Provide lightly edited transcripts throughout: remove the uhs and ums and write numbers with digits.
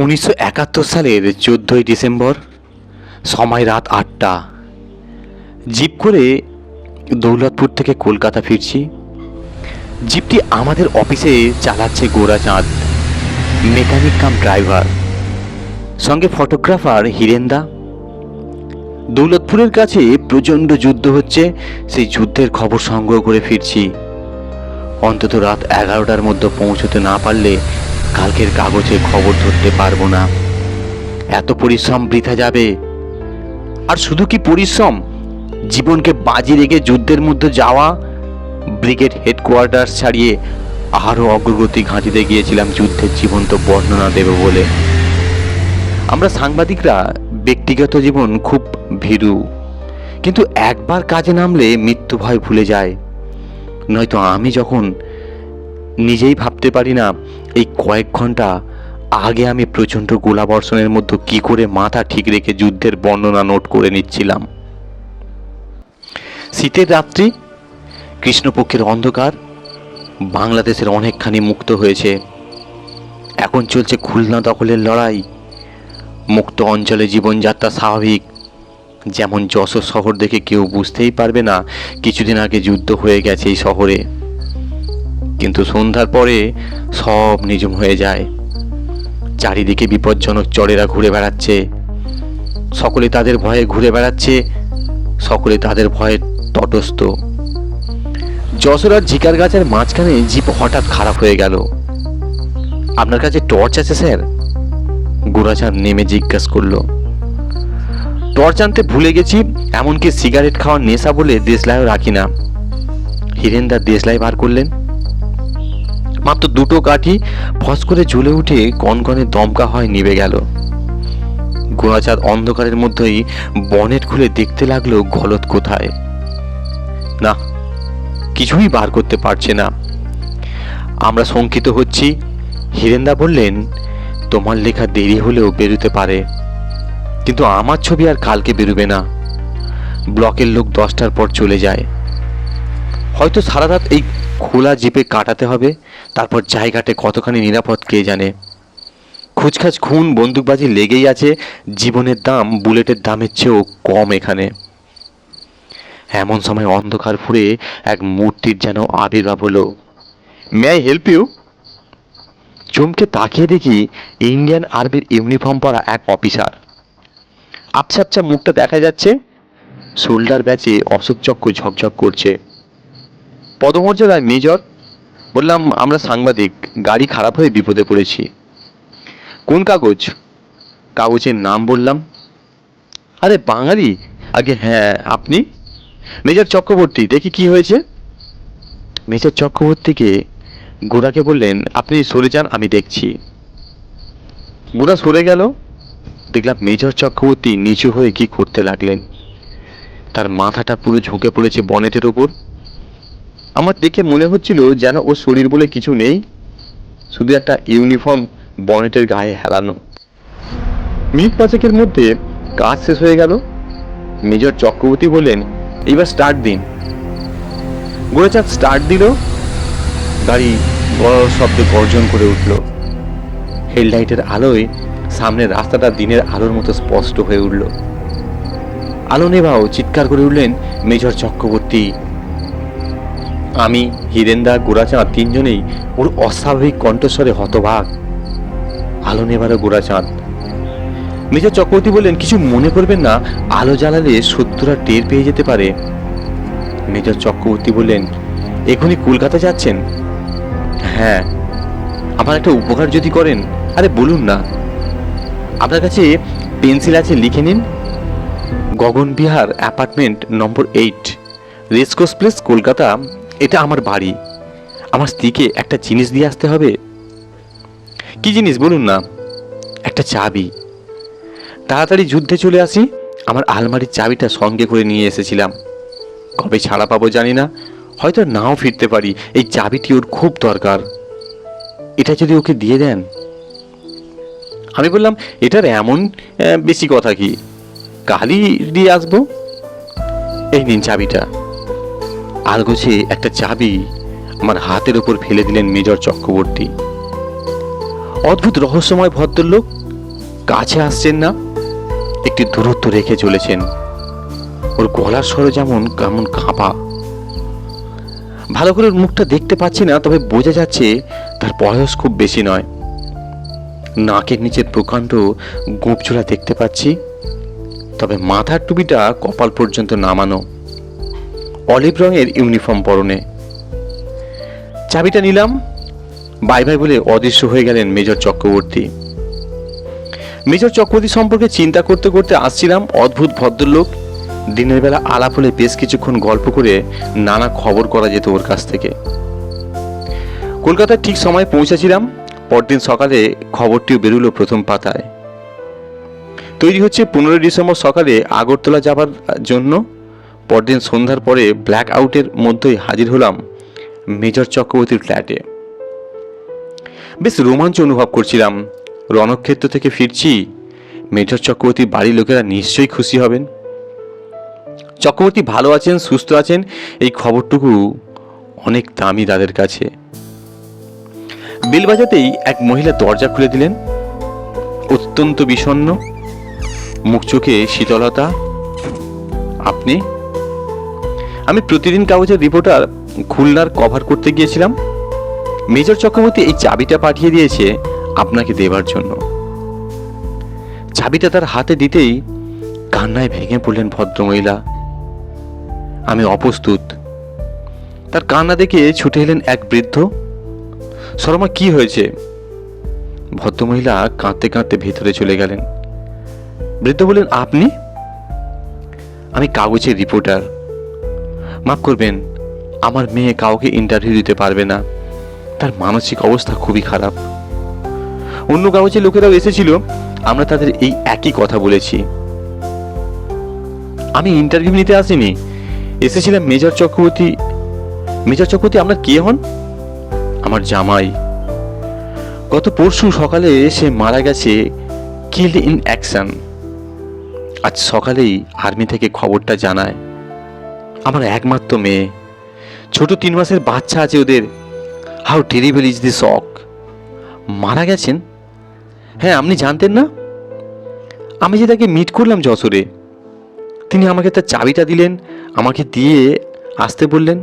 1971 সালের 14ই ডিসেম্বর, সময় রাত 8টা। জিপ করে দৌলতপুর থেকে কলকাতা ফিরছি। জিপটি আমাদের অফিসে চালাচ্ছে গোরাচাঁদ, মেকানিক কাম ড্রাইভার, সঙ্গে ফটোগ্রাফার হিরেন্দা। দৌলতপুরের কাছে প্রচণ্ড যুদ্ধ হচ্ছে, সেই যুদ্ধের খবর সংগ্রহ করে ফিরছি। অন্তত রাত 11টার মধ্যে পৌঁছতে না পারলে কালকের কাগজে খবর ধরতে পারবো না। এত পরিশ্রম বৃথা যাবে। আর শুধু কি পরিশ্রম, জীবনকে বাজি রেখে যুদ্ধের মধ্যে যাওয়া। ব্রিগেড হেডকোয়ার্টার ছাড়িয়ে আরও অগ্রগতি ঘাঁটিতে গিয়েছিলাম যুদ্ধের জীবন্ত বর্ণনা দেবে বলে। আমরা সাংবাদিকরা ব্যক্তিগত জীবন খুব ভীরু, কিন্তু একবার কাজে নামলে মৃত্যু ভয় ভুলে যায়। নয়তো আমি যখন নিজেই ভাবতে পারি না এই কয়েক ঘন্টা আগে আমি প্রচণ্ড গোলাবর্ষণের মধ্যে কি করে মাথা ঠিক রেখে যুদ্ধের বর্ণনা নোট করে নিচ্ছিলাম। শীতের রাত্রি, কৃষ্ণপক্ষের অন্ধকার, বাংলাদেশের অনেকখানি মুক্ত হয়েছে। এখন চলছে খুলনা দখলের লড়াই। মুক্ত অঞ্চলে জীবনযাত্রা স্বাভাবিক। যেমন যশোর শহর দেখে কেউ বুঝতেই পারবে না কিছুদিন আগে যুদ্ধ হয়ে গেছে এই শহরে। কিন্তু সন্ধ্যার পরে সব নিঝুম হয়ে যায়। চারিদিকে বিপজ্জনক চড়েরা ঘুরে বেড়াচ্ছে। সকলে তাদের ভয়ে ঘুরে বেড়াচ্ছে, সকলে তাদের ভয়ে তটস্থ। যশোর আর ঝিকার গাছের মাঝখানে জিপ হঠাৎ খারাপ হয়ে গেল। আপনার কাছে টর্চ আছে স্যার? গোরাচাঁদ নেমে জিজ্ঞাসা করলো। টর্চ আনতে ভুলে গেছি, এমনকি সিগারেট খাওয়ার নেশা বলে দেশলাইও রাখি না। হিরেন্দা দেশলাই বার করলেন। মাত্র দুটো কাঠি ফস করে জ্বলে উঠে কনকনে দমকা হয় নিভে গেল। গোরাচাঁদ অন্ধকারের মধ্যেই বনেট খুলে দেখতে লাগলো গলদ কোথায়। না, কিছুই বার করতে পারছে না। আমরা শঙ্কিত হচ্ছি। হিরেন্দা বললেন, তোমার লেখা দেরি হলেও বেরোতে পারে, কিন্তু আমার ছবি আর কালকে বেরোবে না। ব্লকের লোক 10টার পর চলে যায়। হয়তো সারা রাত এই খোলা জিপে কাটাতে হবে। তারপর জায়গাটা কতখানি নিরাপদ কে জানে। খুচখাচ খুন বন্দুকবাজি লেগেই আছে। জীবনের দাম বুলেটের দামের চেয়েও কম এখানে। এমন সময় অন্ধকার ফুঁড়ে এক মূর্তির যেন আবির্ভাব হলো। May I help you? চমকে তাকিয়ে দেখি ইন্ডিয়ান আর্মির ইউনিফর্ম পরা এক অফিসার। আবছা আবছা মুখটা দেখা যাচ্ছে। শোল্ডার ব্যাচে অশোক চক্র ঝকঝক করছে। পদমর্যাদায় মেজর। বললাম, আমরা সাংবাদিক, গাড়ি খারাপ হয়ে বিপদে পড়েছি। কোন কাগজ? কাগজের নাম বললাম। আরে বাঙালি? আগে হ্যাঁ, আপনি? মেজর চক্রবর্তী। দেখি কি হয়েছে। মেজর চক্রবর্তীকে গোড়াকে বললেন, আপনি সরে যান, আমি দেখছি। গোড়া সরে গেল। দেখলাম মেজর চক্রবর্তী নিচু হয়ে কি করতে লাগলেন। তার মাথাটা পুরো ঝুঁকে পড়েছে বনেটের ওপর। আমার দেখে মনে হচ্ছিল যেন ওর শরীর বলে কিছু নেই, শুধু একটা ইউনিফর্ম বনেটের গায়ে হেলানো। মিনিট পাঁচেকের মধ্যে কাজ শেষ হয়ে গেল। মেজর চক্রবর্তী বললেন, এইবার স্টার্ট দিন। গোরাচাঁদ স্টার্ট দিল। গাড়ি বড় শব্দে গর্জন করে উঠল। হেডলাইটের আলোয় সামনের রাস্তাটা দিনের আলোর মতো স্পষ্ট হয়ে উঠল। আলো নেভাও, চিৎকার করে উঠলেন মেজর চক্রবর্তী। আমি, হিরেন্দা, গোরাচাঁদ তিনজনেই ওর অস্বাভাবিক কণ্ঠস্বরে হতবাক। আলো নেভালো গোরাচাঁদ। মেজর চক্রবর্তী বললেন, কিছু মনে করবেন না, আলো জ্বালালে শত্রুরা টের পেয়ে যেতে পারে। মেজর চক্রবর্তী বললেন, এখনই কলকাতা যাচ্ছেন? হ্যাঁ। আমার একটা উপকার যদি করেন। আরে বলুন না। আপনার কাছে পেন্সিল আছে, লিখে নিন। গগন বিহার, অ্যাপার্টমেন্ট নম্বর 8, রেসকোর্স প্লেস, কলকাতা। এটা আমার বাড়ি। আমার স্ত্রীকে একটা জিনিস দিয়ে আসতে হবে। কি জিনিস বলুন না। একটা চাবি। তাড়াতাড়ি যুদ্ধে চলে আসি। আমার আলমারির চাবিটা সঙ্গে করে নিয়ে এসেছিলাম। কবে ছাড়া পাবো জানি না, হয়তো নাও ফিরতে পারি। এই চাবিটি ওর খুব দরকার। এটা যদি ওকে দিয়ে দেন। আমি বললাম, এটার এমন বেশি কথা কি, কালই দিয়ে আসবো। এই নিন চাবিটা। আলগোছে একটা চাবি আমার হাতের উপর ফেলে দিলেন মেজর চক্রবর্তী। অদ্ভুত রহস্যময় ভদ্রলোক, কাছে আসছেন না, একটি দূরত্ব রেখে চলেছেন। ওর গলার স্বর যেমন কেমন কাঁপা। ভালো করে ওর মুখটা দেখতে পাচ্ছি না, তবে বোঝা যাচ্ছে তার বয়স খুব বেশি নয়। নাকের নিচের প্রকাণ্ড গোঁপজোড়া দেখতে পাচ্ছি, তবে মাথার টুপিটা কপাল পর্যন্ত নামানো। অলিভ রঙের ইউনিফর্ম পরনে। চাবিটা নিলাম, বাই বাই বলে অদৃশ্য হয়ে গেলেন মেজর চক্রবর্তী। মেজর চক্রবর্তী সম্পর্কে চিন্তা করতে করতে আসছিলাম। অদ্ভুত ভদ্রলোক। দিনের বেলা আলাপ হলে বেশ কিছুক্ষণ গল্প করে নানা খবর করা যেত ওর কাছ থেকে। কলকাতায় ঠিক সময় পৌঁছেছিলাম। পরদিন সকালে খবরটিও বেরুলো প্রথম পাতায়। তৈরি হচ্ছে 15 ডিসেম্বর সকালে আগরতলা যাবার জন্য। পরদিন সন্ধ্যার পরে ব্ল্যাক আউটের মধ্যেই হাজির হলাম মেজর চক্রবর্তীর ফ্ল্যাটে। বেশ রোমাঞ্চ অনুভব করছিলাম। রণক্ষেত্র থেকে ফিরছি, মেজর চক্রবর্তীর বাড়ির লোকেরা নিশ্চয়ই খুশি হবেন। চক্রবর্তী ভালো আছেন, সুস্থ আছেন, এই খবরটুকু অনেক দামি তাদের কাছে। বেল বাজাতেই এক মহিলা দরজা খুলে দিলেন। অত্যন্ত বিষণ্ণ, মুখ চোখে শীতলতা। আপনি? আমি প্রতিদিন কাগজের রিপোর্টার খুলনার কভার করতে গিয়েছিলাম। মেজর চক্রবর্তী এই চাবিটা পাঠিয়ে দিয়েছে আপনাকে দেবার জন্য। চাবিটা তার হাতে দিতেই কান্নায় ভেঙে পড়লেন ভদ্রমহিলা। আমি অপ্রস্তুত। তার কান্না দেখে ছুটে এলেন এক বৃদ্ধ। শর্মা, কি হয়েছে? ভদ্রমহিলা কাঁদতে কাঁদতে ভেতরে চলে গেলেন। বৃদ্ধ বললেন, আপনি? আমি কাগজের রিপোর্টার। মাফ করবেন, আমার মেয়ে কাউকে ইন্টারভিউ দিতে পারবে না। তার মানসিক অবস্থা খুবই খারাপ। অন্য কাগজের লোকেরাও এসেছিল, আমরা তাদের এই একই কথা বলেছি। আমি ইন্টারভিউ নিতে আসিনি, এসেছিলাম মেজর চক্রবর্তী। মেজর চক্রবর্তী আপনার কে হন? আমার জামাই। গত পরশু সকালে সে মারা গেছে, কিল্ড ইন অ্যাকশন। আজ সকালেই আর্মি থেকে খবরটা জানায়। আমার একমাত্র মেয়ে, ছোট 3 মাসের বাচ্চা আছে ওদের। হাউ টেরিবল ইজ দি শক। মারা গেছেন? হ্যাঁ, আপনি জানতেন না? আমি যে তাকে মিট করলাম যশোরে, তিনি আমাকে তার চাবিটা দিলেন, আমাকে দিয়ে আসতে বললেন।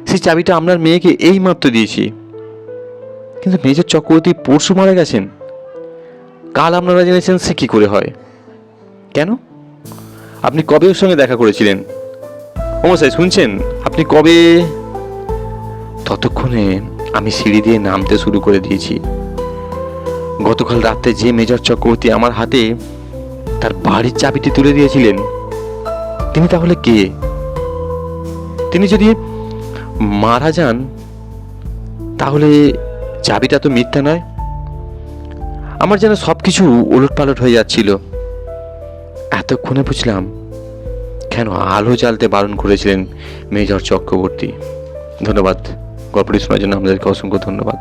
সেই চাবিটা আপনার মেয়েকে এই মাত্র দিয়েছি। কিন্তু মেজর চক্রবর্তী পরশু মারা গেছেন। কাল আপনারা জেনেছেন, সে কি করে হয়? কেন? আপনি কবে ওর সঙ্গে দেখা করেছিলেন? ও মশাই, শুনছেন? আপনি কবে? ততক্ষণে আমি সিঁড়ি দিয়ে নামতে শুরু করে দিয়েছি। গতকাল রাতে যে মেজর চক্রবর্তী আমার হাতে তার বাড়ির চাবিটি তুলে দিয়েছিলেন, তিনি তাহলে কে? তিনি যদি মারা যান, তাহলে চাবিটা তো মিথ্যা নয়। আমার যেন সবকিছু ওলটপালট হয়ে যাচ্ছিল। এতক্ষণে বুঝলাম কেন আলো জ্বালতে বারণ করেছিলেন মেজর চক্রবর্তী। ধন্যবাদ। গল্পটি শোনার জন্য আমাদেরকে অসংখ্য ধন্যবাদ।